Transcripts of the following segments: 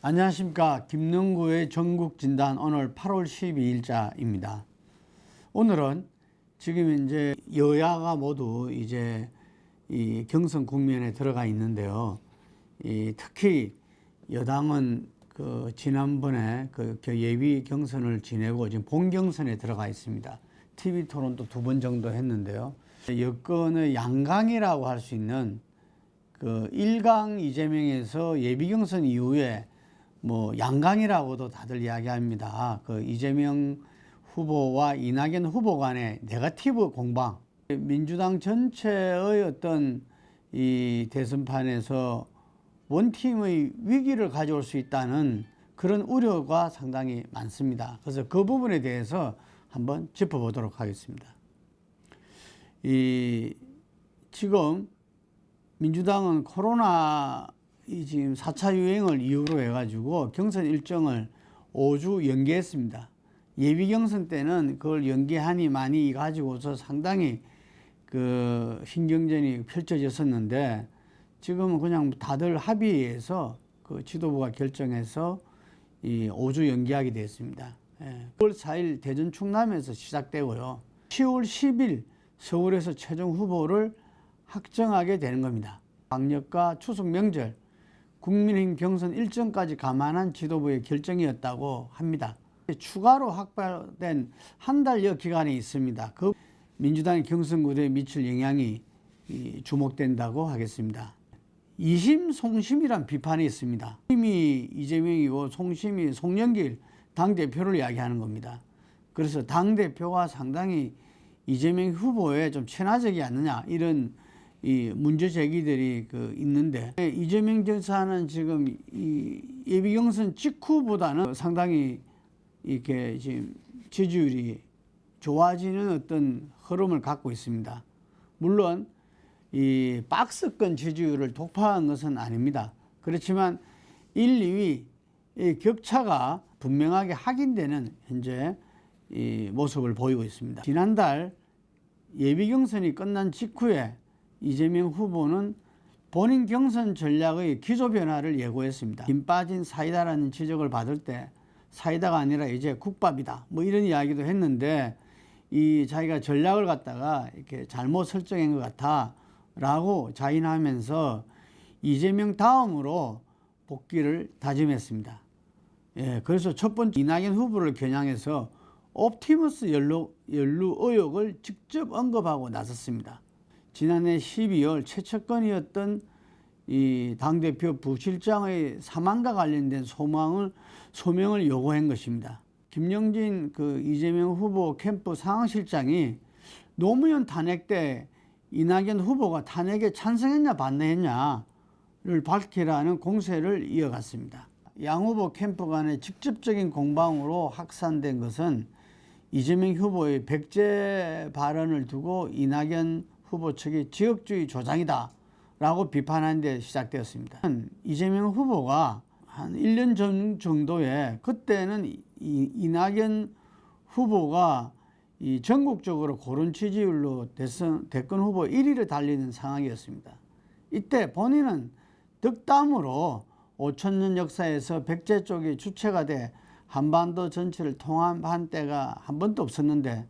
안녕하십니까. 김능구의 전국진단 오늘 8월 12일자입니다. 오늘은 지금 이제 여야가 모두 이제 이 경선 국면에 들어가 있는데요. 특히 여당은 그 지난번에 그 예비 경선을 지내고 지금 본 경선에 들어가 있습니다. TV 토론도 2번 정도 했는데요. 여권의 양강이라고 할 수 있는 그 1강 이재명에서 예비 경선 이후에 뭐 양강이라고도 다들 이야기합니다. 그 이재명 후보와 이낙연 후보 간의 네거티브 공방, 민주당 전체의 어떤 이 대선판에서 원팀의 위기를 가져올 수 있다는 그런 우려가 상당히 많습니다. 그래서 그 부분에 대해서 한번 짚어보도록 하겠습니다. 지금 민주당은 코로나 지금 4차 유행을 이유로 해가지고 경선 일정을 5주 연기했습니다. 예비 경선 때는 그걸 연기하니 많이 가지고서 상당히 그 신경전이 펼쳐졌었는데 지금은 그냥 다들 합의해서 그 지도부가 결정해서 이 5주 연기하게 됐습니다. 9월 4일 대전 충남에서 시작되고요. 10월 10일 서울에서 최종 후보를 확정하게 되는 겁니다. 방역과 추석 명절, 국민의힘 경선 일정까지 감안한 지도부의 결정이었다고 합니다. 추가로 확보된 한 달여 기간이 있습니다. 그 민주당의 경선 구도에 미칠 영향이 주목된다고 하겠습니다. 이심 송심이란 비판이 있습니다. 이심이 이재명이고 송심이 송영길 당대표를 이야기하는 겁니다. 그래서 당대표가 상당히 이재명 후보에 좀 친화적이 않느냐 이런 이 문제 제기들이 있는데 이재명 전사는 지금 이 예비 경선 직후보다는 상당히 이렇게 지금 지지율이 좋아지는 어떤 흐름을 갖고 있습니다. 물론 이 박스권 지지율을 독파한 것은 아닙니다. 그렇지만 1, 2위 격차가 분명하게 확인되는 현재 이 모습을 보이고 있습니다. 지난달 예비 경선이 끝난 직후에 이재명 후보는 본인 경선 전략의 기조 변화를 예고했습니다. 김 빠진 사이다라는 지적을 받을 때 사이다가 아니라 이제 국밥이다 뭐 이런 이야기도 했는데 이 자기가 전략을 갖다가 이렇게 잘못 설정한 것 같아 라고 자인하면서 이재명 다음으로 복귀를 다짐했습니다. 그래서 첫 번째 이낙연 후보를 겨냥해서 옵티머스 연루 의혹을 직접 언급하고 나섰습니다. 지난해 12월 최측근이었던 이 당대표 부실장의 사망과 관련된 소명을 요구한 것입니다. 김영진 이재명 후보 캠프 상황실장이 노무현 탄핵 때 이낙연 후보가 탄핵에 찬성했냐 반대했냐를 밝히라는 공세를 이어갔습니다. 양 후보 캠프 간의 직접적인 공방으로 확산된 것은 이재명 후보의 백제 발언을 두고 이낙연 후보 측이 지역주의 조장이다 라고 비판하는 데 시작되었습니다. 이재명 후보가 한 1년 전 정도에 그때는 이낙연 후보가 전국적으로 고른 지지율로 대권 후보 1위를 달리는 상황이었습니다. 이때 본인은 덕담으로 5천년 역사에서 백제 쪽이 주체가 돼 한반도 전체를 통합한 때가 한 번도 없었는데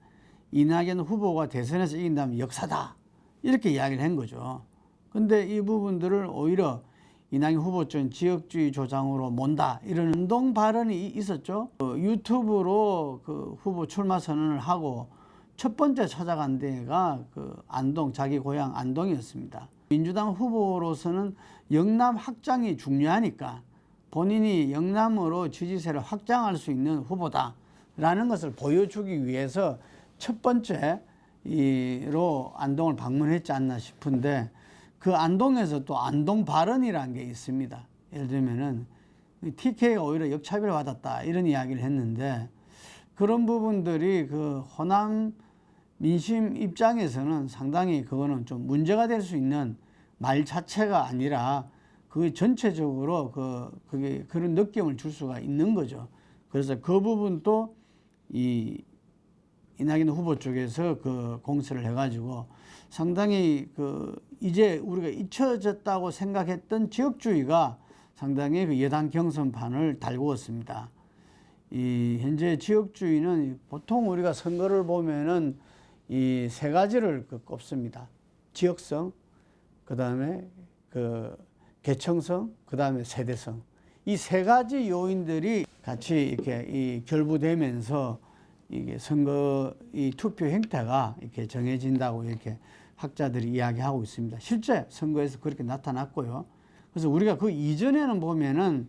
이낙연 후보가 대선에서 이긴다면 역사다 이렇게 이야기를 한 거죠. 근데 이 부분들을 오히려 이낙연 후보 쪽은 지역주의 조장으로 몬다 이런 안동 발언이 있었죠. 유튜브로 후보 출마 선언을 하고 첫 번째 찾아간 데가 안동, 자기 고향 안동이었습니다. 민주당 후보로서는 영남 확장이 중요하니까 본인이 영남으로 지지세를 확장할 수 있는 후보다라는 것을 보여주기 위해서 첫 번째로 안동을 방문했지 않나 싶은데 그 안동에서 또 안동 발언이라는 게 있습니다. 예를 들면은 TK가 오히려 역차별 받았다 이런 이야기를 했는데 그런 부분들이 호남 민심 입장에서는 상당히 그거는 좀 문제가 될 수 있는 말 자체가 아니라 그게 전체적으로 그게 그런 느낌을 줄 수가 있는 거죠. 그래서 그 부분도 이낙연 후보 쪽에서 공세를 해가지고 상당히 이제 우리가 잊혀졌다고 생각했던 지역주의가 상당히 그 여당 경선판을 달구었습니다. 이 현재 지역주의는 보통 우리가 선거를 보면은 이 세 가지를 꼽습니다. 지역성, 그 다음에 그 계층성, 그 다음에 세대성. 이 세 가지 요인들이 같이 이렇게 이 결부되면서 이게 선거 이 투표 행태가 이렇게 정해진다고 이렇게 학자들이 이야기하고 있습니다. 실제 선거에서 그렇게 나타났고요. 그래서 우리가 그 이전에는 보면은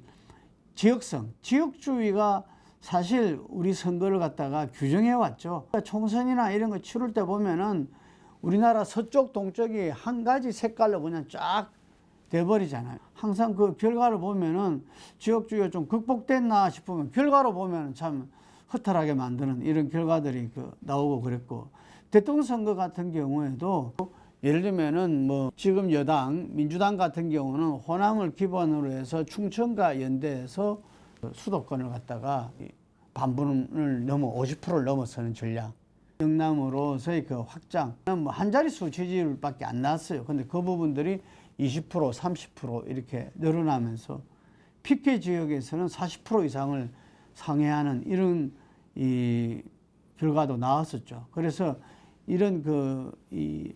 지역성, 지역주의가 사실 우리 선거를 갖다가 규정해 왔죠. 총선이나 이런 거 치를 때 보면은 우리나라 서쪽, 동쪽이 한 가지 색깔로 그냥 쫙 돼버리잖아요. 항상 그 결과를 보면은 지역주의가 좀 극복됐나 싶으면 결과로 보면은 참 허탈하게 만드는 이런 결과들이 나오고 그랬고, 대통령 선거 같은 경우에도 예를 들면은 뭐 지금 여당 민주당 같은 경우는 호남을 기반으로 해서 충청과 연대해서 수도권을 갖다가 반분을 넘어 50%를 넘어서는 전략. 영남으로서의 그 확장, 뭐 한 자릿수 지지율밖에 안 나왔어요. 근데 그 부분들이 20%, 30% 이렇게 늘어나면서 PK 지역에서는 40% 이상을 상회하는 이런 이 결과도 나왔었죠. 그래서 이런 이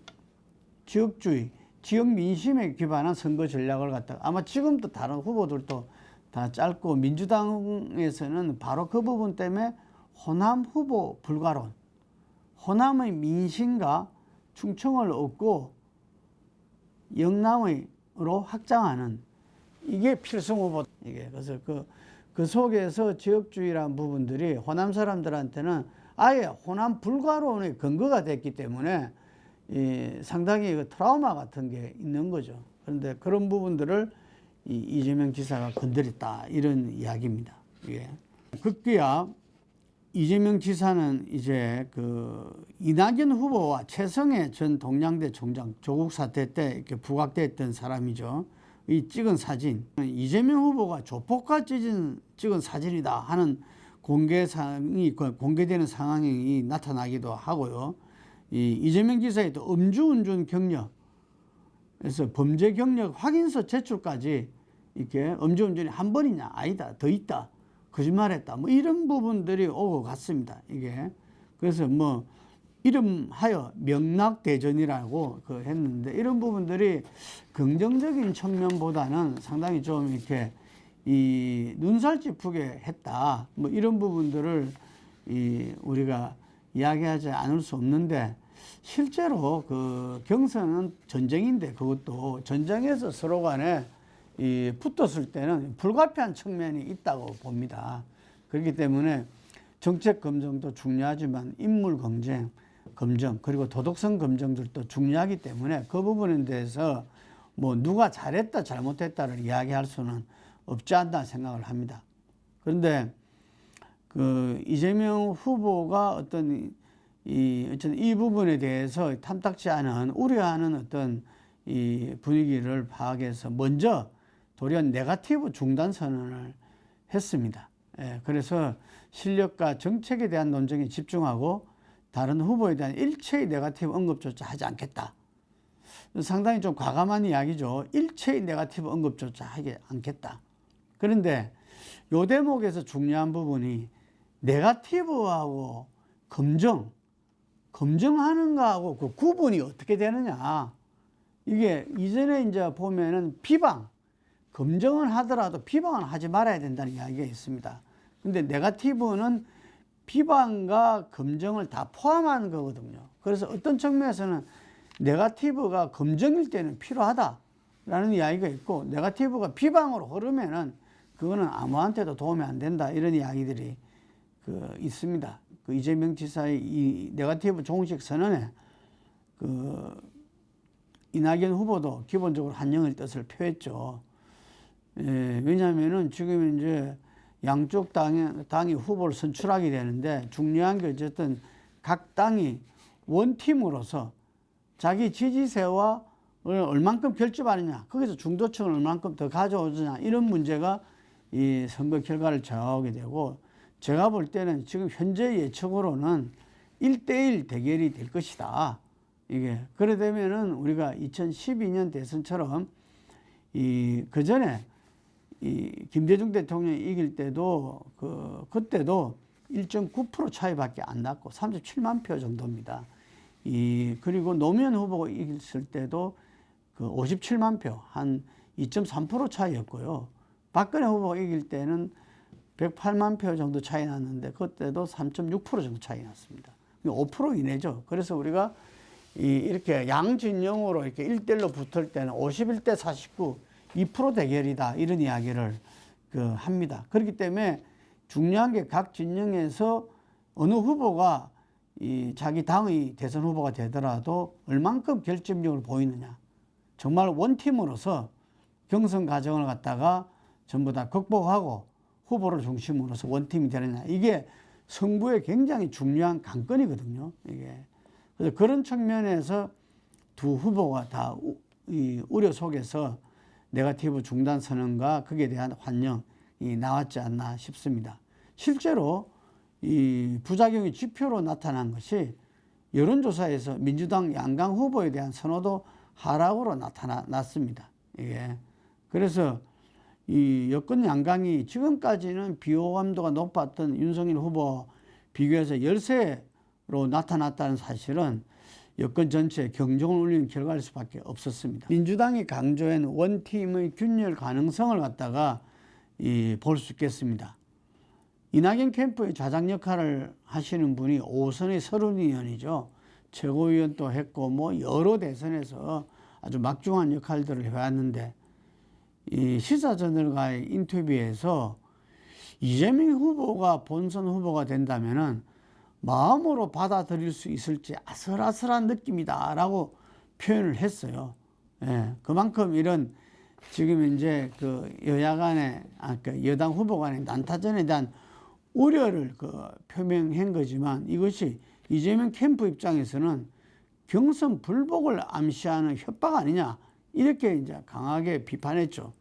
지역주의, 지역 민심에 기반한 선거 전략을 갖다가 아마 지금도 다른 후보들도 다 짧고, 민주당에서는 바로 그 부분 때문에 호남 후보 불가론, 호남의 민심과 충청을 얻고 영남으로 확장하는 이게 필승 후보. 이게 그래서 그 속에서 지역주의라는 부분들이 호남 사람들한테는 아예 호남 불가론의 근거가 됐기 때문에 상당히 그 트라우마 같은 게 있는 거죠. 그런데 그런 부분들을 이재명 지사가 건드렸다, 이런 이야기입니다. 예. 급기야 이재명 지사는 이제 그 이낙연 후보와 최성해 전 동양대 총장 조국 사태 때 이렇게 부각됐던 사람이죠. 이 찍은 사진, 이재명 후보가 조폭과 찍은 사진이다 하는 공개되는 상황이 나타나기도 하고요. 이재명 지사의 또 음주운전 경력에서 범죄 경력 확인서 제출까지 이렇게 음주운전이 한 번이냐, 아니다, 더 있다, 거짓말했다, 뭐 이런 부분들이 오고 갔습니다. 이게 그래서 뭐 이름하여 명락대전이라고 했는데, 이런 부분들이 긍정적인 측면보다는 상당히 좀 이렇게 눈살 찌푸게 했다, 뭐 이런 부분들을 우리가 이야기하지 않을 수 없는데, 실제로 그 경선은 전쟁인데 그것도 전쟁에서 서로 간에 붙었을 때는 불가피한 측면이 있다고 봅니다. 그렇기 때문에 정책 검증도 중요하지만 인물 검증 그리고 도덕성 검증들도 중요하기 때문에 그 부분에 대해서 뭐 누가 잘했다 잘못했다를 이야기할 수는 없지 않나 생각을 합니다. 그런데 그 이재명 후보가 어떤 이 부분에 대해서 탐탁지 않은 우려하는 어떤 이 분위기를 파악해서 먼저 돌연 네거티브 중단 선언을 했습니다. 예, 그래서 실력과 정책에 대한 논쟁에 집중하고 다른 후보에 대한 일체의 네거티브 언급조차 하지 않겠다. 상당히 좀 과감한 이야기죠. 일체의 네거티브 언급조차 하지 않겠다. 그런데 이 대목에서 중요한 부분이 네거티브하고 검증하는 거하고 그 구분이 어떻게 되느냐. 이게 이전에 이제 보면은 검증을 하더라도 비방은 하지 말아야 된다는 이야기가 있습니다. 근데 네거티브는 비방과 검증을 다 포함한 거거든요. 그래서 어떤 측면에서는 네거티브가 검증일 때는 필요하다라는 이야기가 있고, 네거티브가 비방으로 흐르면은 그거는 아무한테도 도움이 안 된다, 이런 이야기들이 있습니다. 그 이재명 지사의 이 네거티브 종식 선언에 이낙연 후보도 기본적으로 환영의 뜻을 표했죠. 예, 왜냐하면은 지금 이제 양쪽 당이 후보를 선출하게 되는데, 중요한 게 어쨌든 각 당이 원팀으로서 자기 지지세와 얼만큼 결집하느냐, 거기서 중도층을 얼만큼 더 가져오느냐, 이런 문제가 이 선거 결과를 좌우하게 되고, 제가 볼 때는 지금 현재 예측으로는 1대1 대결이 될 것이다. 이게 그래 되면은 우리가 2012년 대선처럼 그 전에 이 김대중 대통령이 이길 때도 그때도 1.9% 차이밖에 안 났고 37만 표 정도입니다. 그리고 노무현 후보가 이겼을 때도 그 57만 표, 한 2.3% 차이였고요. 박근혜 후보가 이길 때는 108만 표 정도 차이 났는데 그때도 3.6% 정도 차이 났습니다. 5% 이내죠. 그래서 우리가 이렇게 양진영으로 이렇게 1대1로 붙을 때는 51대 49, 2% 대결이다. 이런 이야기를 합니다. 그렇기 때문에 중요한 게 각 진영에서 어느 후보가 자기 당의 대선 후보가 되더라도 얼만큼 결집력을 보이느냐. 정말 원팀으로서 경선 과정을 갖다가 전부 다 극복하고 후보를 중심으로서 원팀이 되느냐. 이게 승부에 굉장히 중요한 관건이거든요. 그래서 그런 측면에서 두 후보가 다 우려 속에서 네거티브 중단 선언과 거기에 대한 환영이 나왔지 않나 싶습니다. 실제로 이 부작용이 지표로 나타난 것이 여론조사에서 민주당 양강 후보에 대한 선호도 하락으로 나타났습니다. 그래서 이 여권 양강이 지금까지는 비호감도가 높았던 윤석열 후보 비교해서 열세로 나타났다는 사실은 여권 전체에 경종을 울리는 결과일 수밖에 없었습니다. 민주당이 강조한 원팀의 균열 가능성을 갖다가 볼 수 있겠습니다. 이낙연 캠프의 좌장 역할을 하시는 분이 오선의 서른 의원이죠. 최고위원도 했고 뭐 여러 대선에서 아주 막중한 역할들을 해왔는데 이 시사저널과의 인터뷰에서 이재명 후보가 본선 후보가 된다면은 마음으로 받아들일 수 있을지 아슬아슬한 느낌이다라고 표현을 했어요. 그만큼 이런 지금 이제 여야 간의 여당 후보 간의 난타전에 대한 우려를 표명한 거지만 이것이 이재명 캠프 입장에서는 경선 불복을 암시하는 협박 아니냐 이렇게 이제 강하게 비판했죠.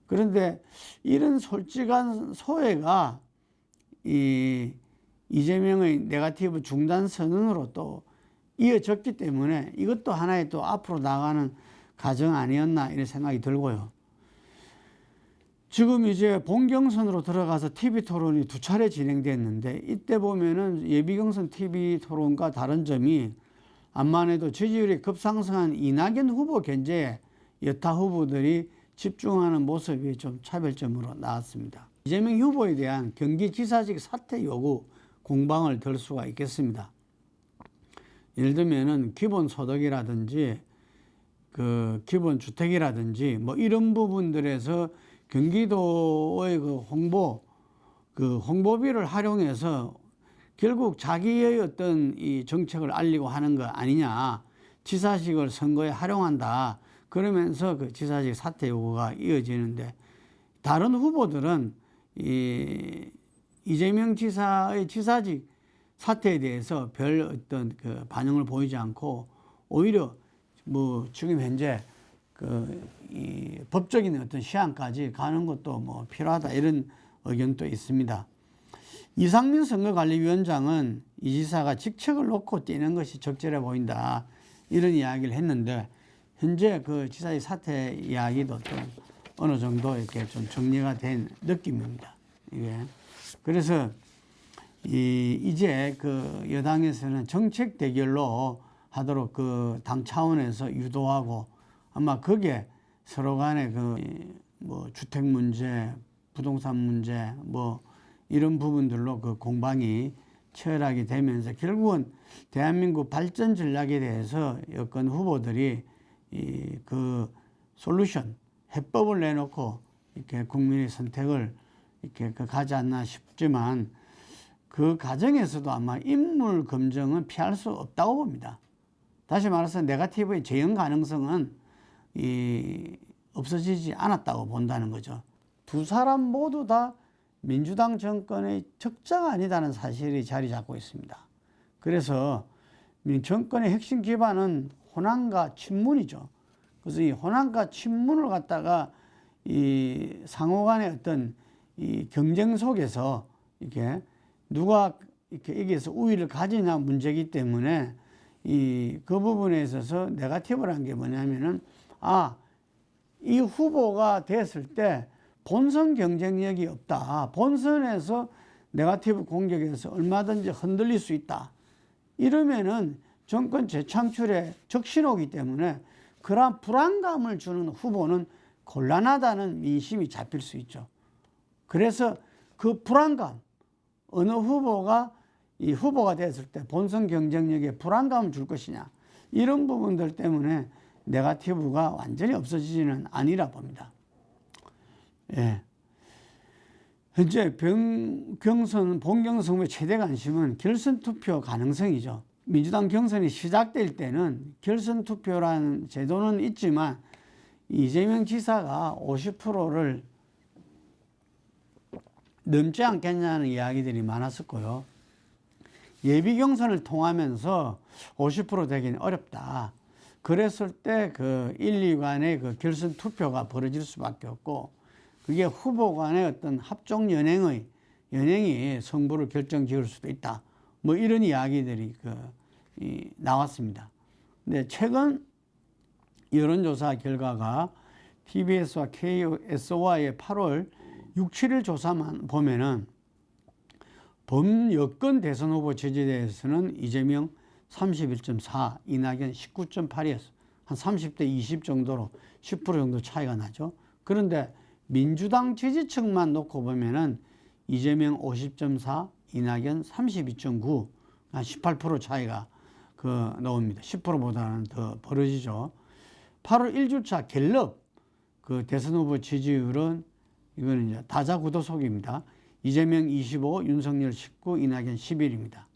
그런데 이런 솔직한 소회가 이재명의 네거티브 중단 선언으로 또 이어졌기 때문에 이것도 하나의 또 앞으로 나가는 과정 아니었나 이런 생각이 들고요. 지금 이제 본경선으로 들어가서 TV 토론이 2차례 진행됐는데 이때 보면은 예비경선 TV 토론과 다른 점이 암만 해도 지지율이 급상승한 이낙연 후보 견제에 여타 후보들이 집중하는 모습이 좀 차별점으로 나왔습니다. 이재명 후보에 대한 경기지사직 사퇴 요구 공방을 들 수가 있겠습니다. 예를 들면은 기본소득이라든지 기본주택이라든지 뭐 이런 부분들에서 경기도의 홍보비를 활용해서 결국 자기의 어떤 이 정책을 알리고 하는 거 아니냐. 지사직을 선거에 활용한다. 그러면서 지사직 사퇴 요구가 이어지는데 다른 후보들은 이재명 지사의 지사직 사퇴에 대해서 별 어떤 반응을 보이지 않고 오히려 뭐 지금 현재 이 법적인 어떤 시한까지 가는 것도 뭐 필요하다 이런 의견도 있습니다. 이상민 선거관리위원장은 이 지사가 직책을 놓고 뛰는 것이 적절해 보인다 이런 이야기를 했는데 현재 지사의 사퇴 이야기도 좀 어느 정도 이렇게 좀 정리가 된 느낌입니다. 그래서 이제 여당에서는 정책 대결로 하도록 당 차원에서 유도하고 아마 거기에 서로 간에 뭐 주택 문제, 부동산 문제 뭐 이런 부분들로 공방이 치열하게 되면서 결국은 대한민국 발전 전략에 대해서 여권 후보들이 솔루션, 해법을 내놓고 이렇게 국민의 선택을 이렇게 가지 않나 싶지만 그 과정에서도 아마 인물 검증은 피할 수 없다고 봅니다. 다시 말해서 네거티브의 재현 가능성은 없어지지 않았다고 본다는 거죠. 두 사람 모두 다 민주당 정권의 적자가 아니다는 사실이 자리 잡고 있습니다. 그래서 정권의 핵심 기반은 호남과 친문이죠. 그래서 이 호남과 친문을 갖다가 이 상호 간의 어떤 이 경쟁 속에서 이렇게 누가 이렇게 여기에서 우위를 가지냐 문제이기 때문에 그 부분에 있어서 네거티브라는 게 뭐냐면은 이 후보가 됐을 때 본선 경쟁력이 없다. 본선에서 네거티브 공격에서 얼마든지 흔들릴 수 있다. 이러면은 정권 재창출에 적신호이기 때문에 그러한 불안감을 주는 후보는 곤란하다는 민심이 잡힐 수 있죠. 그래서 그 불안감, 어느 후보가 이 후보가 됐을 때 본선 경쟁력에 불안감을 줄 것이냐, 이런 부분들 때문에 네거티브가 완전히 없어지지는 아니라 봅니다. 예. 현재 본경선 후보의 최대 관심은 결선 투표 가능성이죠. 민주당 경선이 시작될 때는 결선 투표라는 제도는 있지만 이재명 지사가 50%를 넘지 않겠냐는 이야기들이 많았었고요. 예비 경선을 통하면서 50% 되기는 어렵다. 그랬을 때 그 1, 2관의 그 결선 투표가 벌어질 수밖에 없고, 그게 후보 간의 어떤 합종 연행이 승부를 결정지을 수도 있다. 뭐 이런 이야기들이 나왔습니다. 근데 최근 여론조사 결과가 TBS와 KSOI의 8월 6, 7일 조사만 보면은 범여권 대선 후보 지지대에서는 이재명 31.4, 이낙연 19.8이었어. 한 30대 20 정도로 10% 정도 차이가 나죠. 그런데 민주당 지지층만 놓고 보면은 이재명 50.4, 이낙연 32.9, 한 18% 차이가 나옵니다. 10%보다는 더 벌어지죠. 8월 1주차 갤럽 그 대선 후보 지지율은 이거는 이제 다자구도속입니다. 이재명 25, 윤석열 19, 이낙연 11입니다.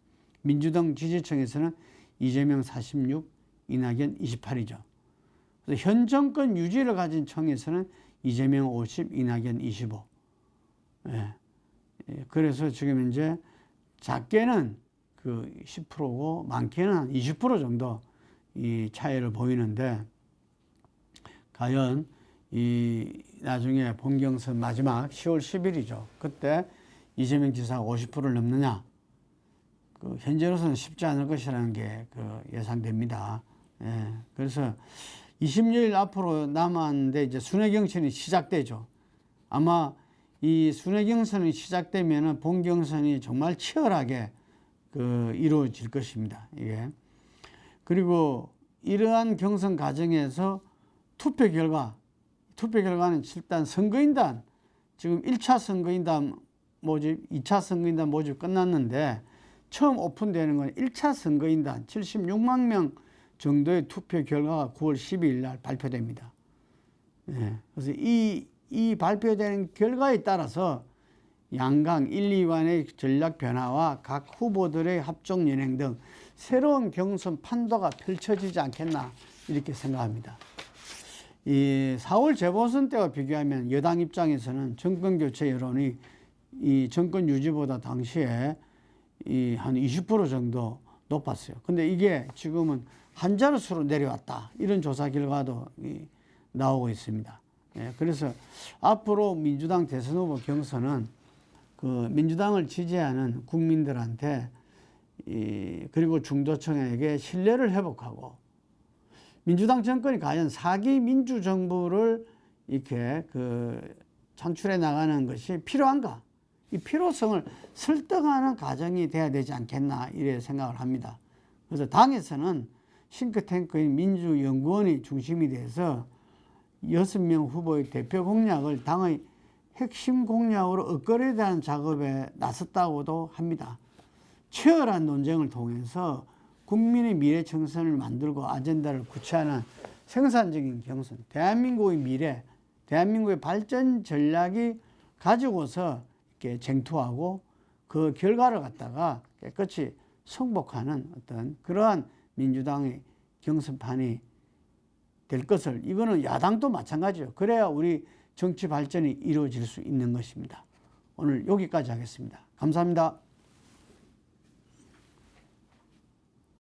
민주당 지지층에서는 이재명 46, 이낙연 28이죠. 그래서 현 정권 유지를 가진 층에서는 이재명 50, 이낙연 25. 예. 그래서 지금 이제 작게는 그 10%고 많게는 한 20% 정도 이 차이를 보이는데, 과연 이 나중에 본경선 마지막 10월 10일이죠. 그때 이재명 지사가 50%를 넘느냐? 현재로서는 쉽지 않을 것이라는 게 예상됩니다. 예. 그래서 20여일 앞으로 남았는데 이제 순회경선이 시작되죠. 아마 이 순회경선이 시작되면은 본경선이 정말 치열하게 이루어질 것입니다. 이게. 그리고 이러한 경선 과정에서 투표 결과는 일단 선거인단, 지금 1차 선거인단 모집, 2차 선거인단 모집 끝났는데 처음 오픈되는 건 1차 선거인단 76만 명 정도의 투표 결과가 9월 12일 날 발표됩니다. 예, 그래서 이 발표되는 결과에 따라서 양강 1, 2관의 전략 변화와 각 후보들의 합종 연행 등 새로운 경선 판도가 펼쳐지지 않겠나 이렇게 생각합니다. 이 4월 재보선 때와 비교하면 여당 입장에서는 정권 교체 여론이 이 정권 유지보다 당시에 한 20% 정도 높았어요. 근데 이게 지금은 한 자릿수로 내려왔다. 이런 조사 결과도 나오고 있습니다. 예, 그래서 앞으로 민주당 대선 후보 경선은 민주당을 지지하는 국민들한테 그리고 중도층에게 신뢰를 회복하고, 민주당 정권이 과연 4기 민주정부를 이렇게 창출해 나가는 것이 필요한가? 이 필요성을 설득하는 과정이 돼야 되지 않겠나 이래 생각을 합니다. 그래서 당에서는 싱크탱크인 민주연구원이 중심이 돼서 6명 후보의 대표 공약을 당의 핵심 공약으로 업그레이드 하는 작업에 나섰다고도 합니다. 치열한 논쟁을 통해서 국민의 미래 청선을 만들고 아젠다를 구체화하는 생산적인 경선, 대한민국의 미래, 대한민국의 발전 전략이 가지고서 이렇게 쟁투하고 그 결과를 갖다가 깨끗이 승복하는 어떤 그러한 민주당의 경선판이 될 것을, 이거는 야당도 마찬가지죠. 그래야 우리 정치 발전이 이루어질 수 있는 것입니다. 오늘 여기까지 하겠습니다. 감사합니다.